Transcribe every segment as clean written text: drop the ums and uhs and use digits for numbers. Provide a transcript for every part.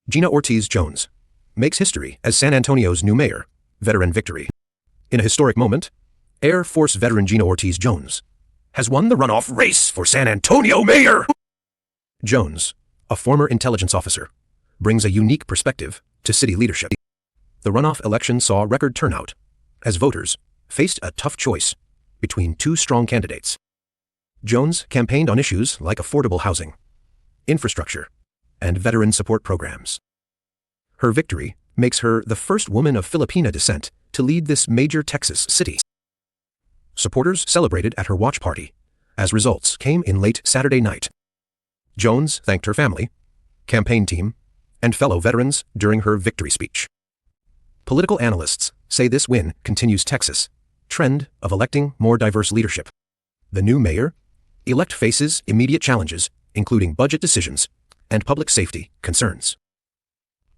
Gina Ortiz Jones makes history as San Antonio's new mayor, veteran victory. In a historic moment, Air Force veteran Gina Ortiz Jones has won the runoff race for San Antonio mayor. Jones, a former intelligence officer, brings a unique perspective to city leadership. The runoff election saw record turnout as voters faced a tough choice between two strong candidates. Jones campaigned on issues like affordable housing, infrastructure, and veteran support programs. Her victory makes her the first woman of Filipina descent to lead this major Texas city. Supporters celebrated at her watch party as results came in late Saturday night. Jones thanked her family, campaign team, and fellow veterans during her victory speech. Political analysts say this win continues Texas' trend of electing more diverse leadership. The new mayor-elect faces immediate challenges, including budget decisions and public safety concerns.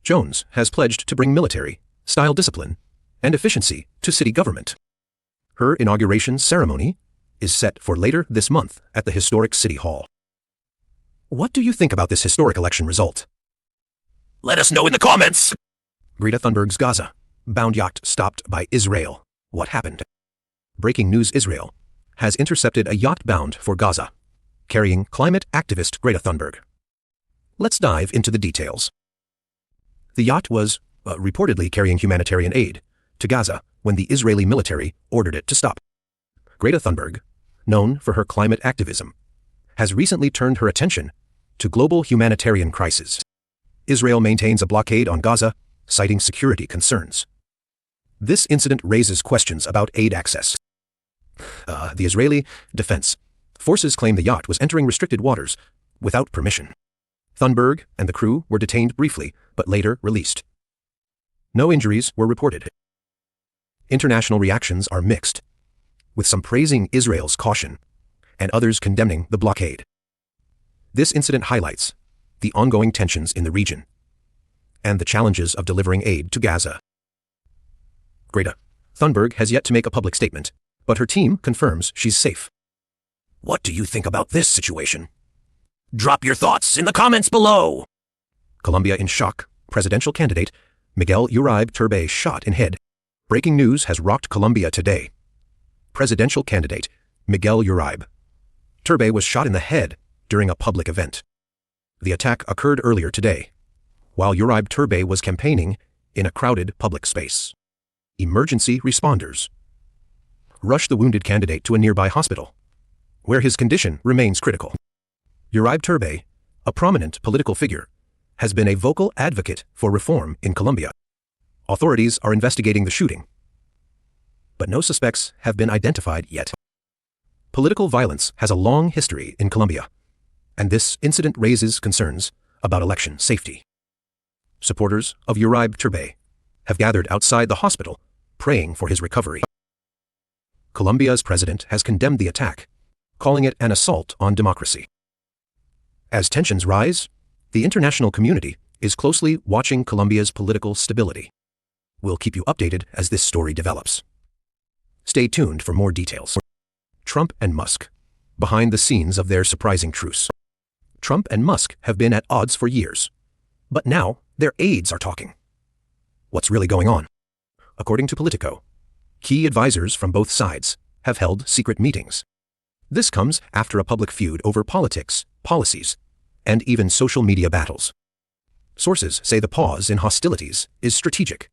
Jones has pledged to bring military-style discipline and efficiency to city government. Her inauguration ceremony is set for later this month at the historic City Hall. What do you think about this historic election result? Let us know in the comments! Greta Thunberg's Gaza-bound yacht stopped by Israel. What happened? Breaking news: Israel has intercepted a yacht bound for Gaza, carrying climate activist Greta Thunberg. Let's dive into the details. The yacht was reportedly carrying humanitarian aid to Gaza when the Israeli military ordered it to stop. Greta Thunberg, known for her climate activism, has recently turned her attention to global humanitarian crises. Israel maintains a blockade on Gaza, citing security concerns. This incident raises questions about aid access. The Israeli Defense Forces claim the yacht was entering restricted waters without permission. Thunberg and the crew were detained briefly, but later released. No injuries were reported. International reactions are mixed, with some praising Israel's caution and others condemning the blockade. This incident highlights the ongoing tensions in the region and the challenges of delivering aid to Gaza. Greta Thunberg has yet to make a public statement, but her team confirms she's safe. What do you think about this situation? Drop your thoughts in the comments below! Colombia in shock. Presidential candidate Miguel Uribe Turbay shot in head. Breaking news has rocked Colombia today. Presidential candidate Miguel Uribe Turbay was shot in the head during a public event. The attack occurred earlier today, while Uribe Turbay was campaigning in a crowded public space. Emergency responders rushed the wounded candidate to a nearby hospital, where his condition remains critical. Uribe Turbay, a prominent political figure, has been a vocal advocate for reform in Colombia. Authorities are investigating the shooting, but no suspects have been identified yet. Political violence has a long history in Colombia, and this incident raises concerns about election safety. Supporters of Uribe Turbay have gathered outside the hospital, praying for his recovery. Colombia's president has condemned the attack, calling it an assault on democracy. As tensions rise, the international community is closely watching Colombia's political stability. We'll keep you updated as this story develops. Stay tuned for more details. Trump and Musk, behind the scenes of their surprising truce. Trump and Musk have been at odds for years, but now their aides are talking. What's really going on? According to Politico, key advisors from both sides have held secret meetings. This comes after a public feud over politics, policies, and even social media battles. Sources say the pause in hostilities is strategic.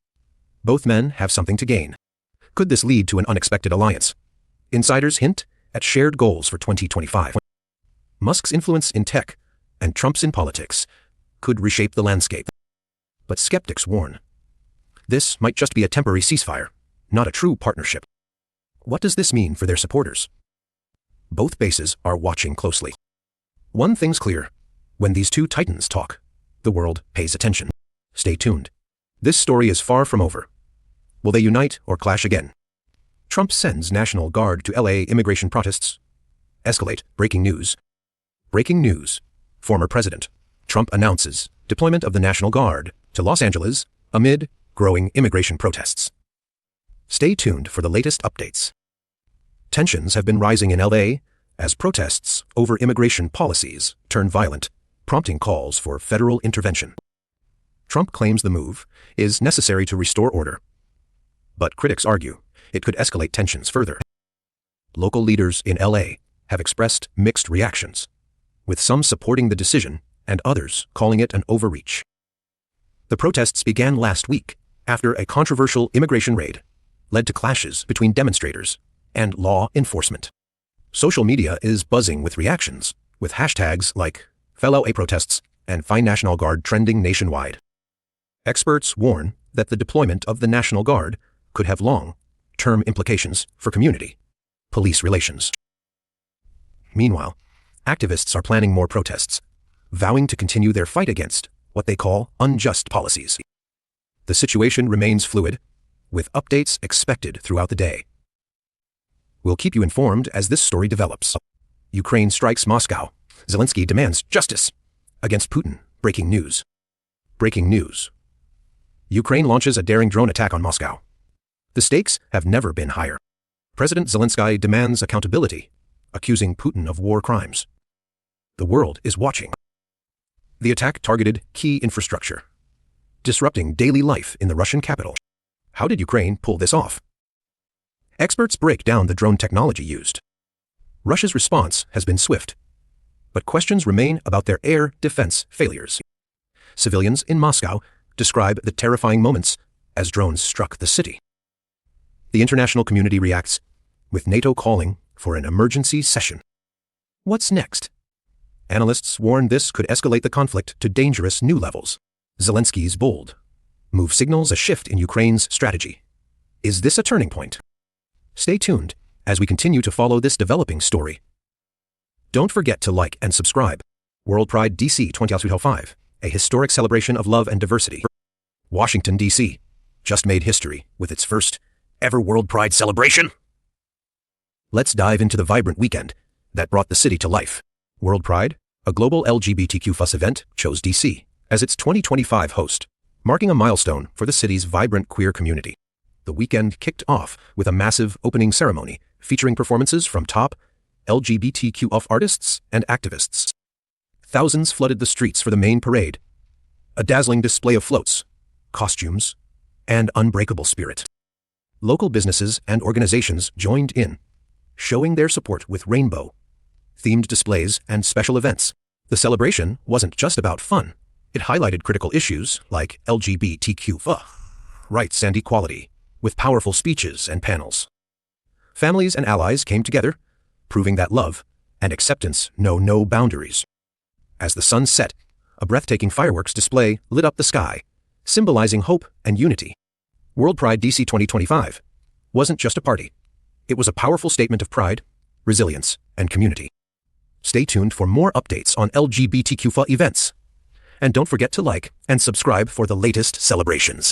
Both men have something to gain. Could this lead to an unexpected alliance? Insiders hint at shared goals for 2025. Musk's influence in tech and Trump's in politics could reshape the landscape. But skeptics warn, this might just be a temporary ceasefire, not a true partnership. What does this mean for their supporters? Both bases are watching closely. One thing's clear: when these two titans talk, the world pays attention. Stay tuned. This story is far from over. Will they unite or clash again? Trump sends National Guard to LA immigration protests escalate. Breaking news. Breaking news. Former President Trump announces deployment of the National Guard to Los Angeles amid growing immigration protests. Stay tuned for the latest updates. Tensions have been rising in LA as protests over immigration policies turn violent, prompting calls for federal intervention. Trump claims the move is necessary to restore order. But critics argue it could escalate tensions further. Local leaders in LA have expressed mixed reactions, with some supporting the decision and others calling it an overreach. The protests began last week after a controversial immigration raid led to clashes between demonstrators and law enforcement. Social media is buzzing with reactions, with hashtags like Fellow A protests and Fine National Guard trending nationwide. Experts warn that the deployment of the National Guard could have long-term implications for community-police relations. Meanwhile, activists are planning more protests, vowing to continue their fight against what they call unjust policies. The situation remains fluid, with updates expected throughout the day. We'll keep you informed as this story develops. Ukraine strikes Moscow. Zelenskyy demands justice against Putin. Breaking news. Breaking news. Ukraine launches a daring drone attack on Moscow. The stakes have never been higher. President Zelenskyy demands accountability, accusing Putin of war crimes. The world is watching. The attack targeted key infrastructure, disrupting daily life in the Russian capital. How did Ukraine pull this off? Experts break down the drone technology used. Russia's response has been swift, but questions remain about their air defense failures. Civilians in Moscow describe the terrifying moments as drones struck the city. The international community reacts, with NATO calling for an emergency session. What's next? Analysts warn this could escalate the conflict to dangerous new levels. Zelenskyy's bold move signals a shift in Ukraine's strategy. Is this a turning point? Stay tuned as we continue to follow this developing story. Don't forget to like and subscribe. World Pride DC 2025, a historic celebration of love and diversity. Washington, D.C. just made history with its first ever World Pride celebration. Let's dive into the vibrant weekend that brought the city to life. World Pride, a global LGBTQ+ event, chose D.C. as its 2025 host, marking a milestone for the city's vibrant queer community. The weekend kicked off with a massive opening ceremony featuring performances from top LGBTQ+ artists and activists. Thousands flooded the streets for the main parade, a dazzling display of floats, costumes, and unbreakable spirit. Local businesses and organizations joined in, showing their support with rainbow-themed displays and special events. The celebration wasn't just about fun. It highlighted critical issues like LGBTQ+ rights and equality, with powerful speeches and panels. Families and allies came together, proving that love and acceptance know no boundaries. As the sun set, a breathtaking fireworks display lit up the sky, symbolizing hope and unity. World Pride DC 2025 wasn't just a party. It was a powerful statement of pride, resilience, and community. Stay tuned for more updates on LGBTQ+ events. And don't forget to like and subscribe for the latest celebrations.